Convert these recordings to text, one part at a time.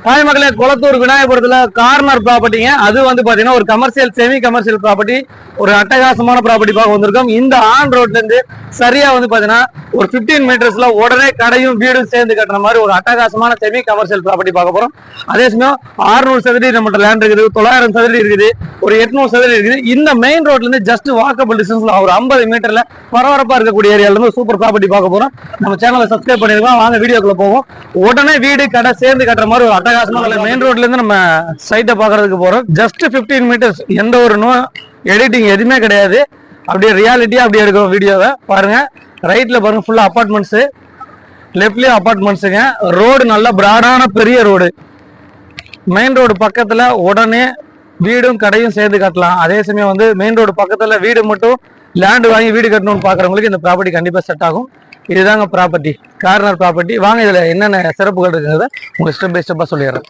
Hi மக்களே, Kulathur விநாயகபுரத்துல corner ப்ராப்பர்ட்டிங்க. அது வந்து பாத்தீங்கன்னா ஒரு கமர்ஷியல் செமி கமர்ஷியல் ப்ராப்பர்ட்டி, ஒரு அட்டகாசமான ப்ராப்பர்ட்டி பார்க்க வந்திருக்கோம். இந்த ஆன் ரோட்ல இருந்து சரியா வந்து பாத்தீங்கன்னா ஒரு 15 மீட்டர்ஸ்ல உடனே கடையும் வீடும் சேர்ந்து கட்டுற மாதிரி ஒரு அட்டகாசமான செமி கமர்ஷியல் ப்ராப்பர்ட்டி பார்க்க போறோம். அதே சமயம் 600 சதுரடி நம்மகிட்ட லேண்ட் இருக்குது, 900 சதுரடி இருக்குது, ஒரு 800 சதுரடி இருக்குது. இந்த மெயின் ரோட்ல இருந்து ஜஸ்ட் வாக்கபிள் டிஸ்டன்ஸ்ல ஒரு 50 மீட்டர்ல பரபரப்பா இருக்கக்கூடிய ஏரியால இருந்து சூப்பர் ப்ராப்பர்ட்டி பார்க்க போறோம். நம்ம சேனலை சப்ஸ்கிரைப் பண்ணிருக்கோம். வாங்க வீடியோக்குள்ள போவோம். உடனே வீடு கடை சேர்ந்து கட்டுற மாதிரி ஒரு அட்டகாசமான மெயின் ரோட்ல இருந்து நம்ம சைட்டை பாக்குறதுக்கு போறோம். ஜஸ்ட் 15 மீட்டர்ஸ், எந்த ஒரு எடிட்டிங் எதுவுமே கிடையாது. அப்படியே ரியாலிட்டியா அப்படியே இருக்கும். வீடியோவை பாருங்க. ரைட்ல பாருங்க, ஃபுல்லா அபார்ட்மெண்ட்ஸ், லெஃப்ட்லயும் அபார்ட்மெண்ட்ஸுங்க. ரோடு நல்ல பிராடான பெரிய ரோடு. மெயின் ரோடு பக்கத்துல உடனே வீடும் கடையும் சேர்ந்து கட்டலாம். அதே சமயம் வந்து மெயின் ரோடு பக்கத்துல வீடு மட்டும் லேண்ட் வாங்கி வீடு கட்டணும்னு பாக்குறவங்களுக்கு இந்த ப்ராப்பர்ட்டி கண்டிப்பா செட் ஆகும். இதுதாங்க ப்ராப்பர்ட்டி, கார்னர் ப்ராப்பர்ட்டி. வாங்க இதுல என்னென்ன சிறப்புகள் இருக்குங்கிறத உங்களுக்கு ஸ்டெப் பை ஸ்டெப்பா சொல்லிடுறேன்.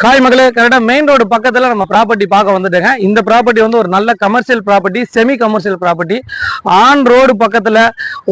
ஹாய் மக்களே, கரெக்டா மெயின் ரோடு பக்கத்துல நம்ம ப்ராப்பர்ட்டி பார்க்க வந்துட்டேங்க. இந்த ப்ராப்பர்ட்டி வந்து ஒரு நல்ல commercial property, semi commercial property. On road பக்கத்துல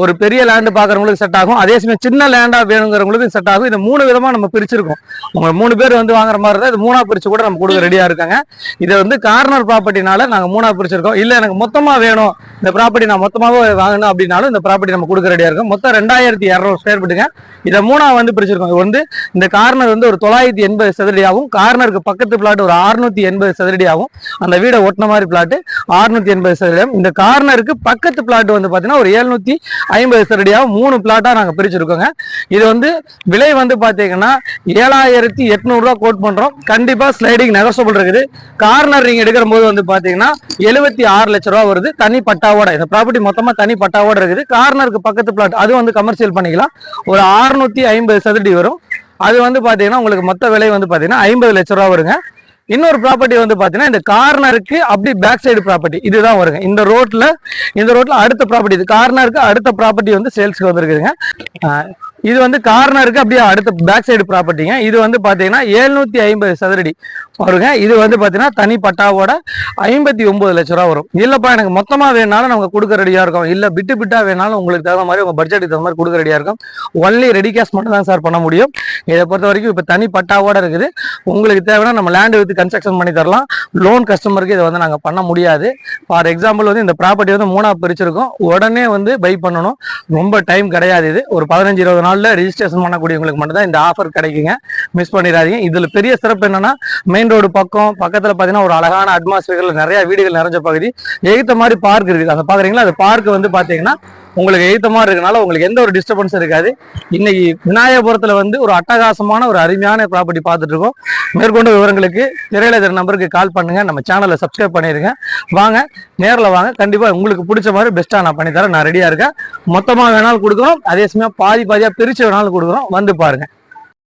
ஒரு பெரிய லேண்டு பாக்குறவங்களுக்கு செட் ஆகும். அதே சமயம் சின்ன லேண்டா வேணுங்கிறவங்களுக்கு செட் ஆகும். இது 3 விதமா நம்ம பிரிச்சிருக்கோம். உங்க 3 பேர் வந்து வாங்குற மாதிரி இருந்தா இது 3ஆ பிரிச்சு கூட நம்ம கொடுக்க ரெடியா இருக்காங்க. இதை வந்து கார்னர் ப்ராப்பர்ட்டினால நாங்க 3ஆ பிரிச்சிருக்கோம். இல்ல எனக்கு மொத்தமா வேணும், இந்த ப்ராப்பர்ட்டி நான் மொத்தமாவே வாங்கணும் அப்படின்னாலும் இந்த ப்ராப்பர்ட்டி நம்ம கொடுக்க ரெடியா இருக்கும். மொத்தம் 2200 ஸ்கொயர் ஃபீட்டுங்க. இதை 3ஆ வந்து பிரிச்சிருக்கோம். இது வந்து இந்த கார்னர் வந்து ஒரு 980 சதுரடி ஆகும். கார்னருக்கு பக்கத்து பிளாட் ஒரு 680 சதுரடி ஆகும். அந்த வீடை ஒட்டின மாதிரி பிளாட் 680 சதுரடி ஆகும். இந்த கார்னருக்கு பக்கத்து பிளாட் வந்து பாத்தீங்கன்னா ஒரு 750 சதுரடி ஆகும். 3 பிளாட்டா நாங்க பிரிச்சிருக்கோங்க. இது வந்து விலை வந்து பாத்தீங்கன்னா 7800 ரூபாய் கோட் பண்றோம். கண்டிப்பா ஸ்லைடிங் நெகோஷியபிள் இருக்குது. கார்னர் நீங்க எடுக்கிற போது வந்து பாத்தீங்கன்னா 76 லட்சம் ரூபாய் வருது தனி பட்டாவோட. இந்த ப்ராப்பர்ட்டி மொத்தமா தனி பட்டாவோட இருக்குது. கார்னருக்கு பக்கத்து பிளாட் அது வந்து கமர்ஷியல் பண்ணிக்கலாம். ஒரு 650 சதுரடி வரும். அது வந்து பாத்தீங்கன்னா உங்களுக்கு மொத்த விலை வந்து பாத்தீங்கன்னா 50 லட்சம் ரூபாய் வருங்க. இன்னொரு ப்ராப்பர்ட்டி வந்து பாத்தீங்கன்னா இந்த கார்னருக்கு அப்படி பேக் சைடு ப்ராப்பர்ட்டி இதுதான் வருங்க. இந்த ரோட்ல அடுத்த ப்ராப்பர்ட்டி, இது கார்னருக்கு அடுத்த ப்ராப்பர்ட்டி வந்து சேல்ஸ்க்கு வந்திருக்குதுங்க. இது வந்து கார்னருக்கு அப்படியே அடுத்த பேக் சைடு ப்ராப்பர்ட்டிங்க. இது வந்து பாத்தீங்கன்னா 750 சதுரடி வருங்க. இது வந்து பாத்தீங்கன்னா தனி பட்டாவோட 59 லட்சம் ரூபா வரும். இல்லப்பா எனக்கு மொத்தமா வேணாலும் நமக்கு கொடுக்க ரெடியா இருக்கும், இல்ல பிட்டு பிட்டா வேணாலும் உங்களுக்கு தகுந்த மாதிரி உங்க பட்ஜெட்டுக்கு தகுந்த மாதிரி கொடுக்க ரெடியா இருக்கும். ஒன்லி ரெடி கேஷ் மட்டும் தான் சார் பண்ண முடியும். இதை பொறுத்த வரைக்கும் இப்ப தனி பட்டாவோட இருக்குது. உங்களுக்கு தேவைன்னா நம்ம லேண்ட் வித்து கன்ஸ்ட்ரக்ஷன் பண்ணி தரலாம். லோன் கஸ்டமருக்கு இதை வந்து நாங்க பண்ண முடியாது. ஃபார் எக்ஸாம்பிள் வந்து இந்த ப்ராப்பர்ட்டி வந்து 3ஆ பிரிச்சிருக்கோம். உடனே வந்து பை பண்ணணும், ரொம்ப டைம் கிடையாது. இது ஒரு 15-20 நாள்ல ரெஜிஸ்ட்ரேஷன் பண்ணக்கூடியவங்களுக்கு மட்டும் தான் இந்த ஆஃபர் கிடைக்குங்க. மிஸ் பண்ணிடாதீங்க. இதுல பெரிய சிறப்பு என்னன்னா மெயின் ரோடு பக்கத்துல பாத்தீங்கன்னா ஒரு அழகான அட்மாஸ்பியர்ல நிறைய வீடுகள் நிறைஞ்ச பகுதி. எய்த்த மாதிரி பார்க் இருக்குது. அதை பாக்குறீங்களா? அந்த பார்க் வந்து பாத்தீங்கன்னா உங்களுக்கு எய்த்த மாதிரி இருக்கனால உங்களுக்கு எந்த ஒரு டிஸ்டர்பன்ஸ் இருக்காது. இன்னைக்கு விநாயகபுரத்துல வந்து ஒரு அட்டகாசமான ஒரு அருமையான ப்ராப்பர்ட்டி பார்த்துட்டு இருக்கோம். மேற்கொண்டு விவரங்களுக்கு திரையில இருக்கிற நம்பருக்கு கால் பண்ணுங்க. நம்ம சேனலை சப்ஸ்கிரைப் பண்ணிருங்க. வாங்க நேரில் வாங்க. கண்டிப்பா உங்களுக்கு பிடிச்ச மாதிரி பெஸ்டா நான் பண்ணி தரேன். நான் ரெடியா இருக்கேன். மொத்தமா வேணாலும் கொடுக்குறோம், அதே சமயம் பாதியா பிரிச்சு வேணாலும் கொடுக்குறோம். வந்து பாருங்க.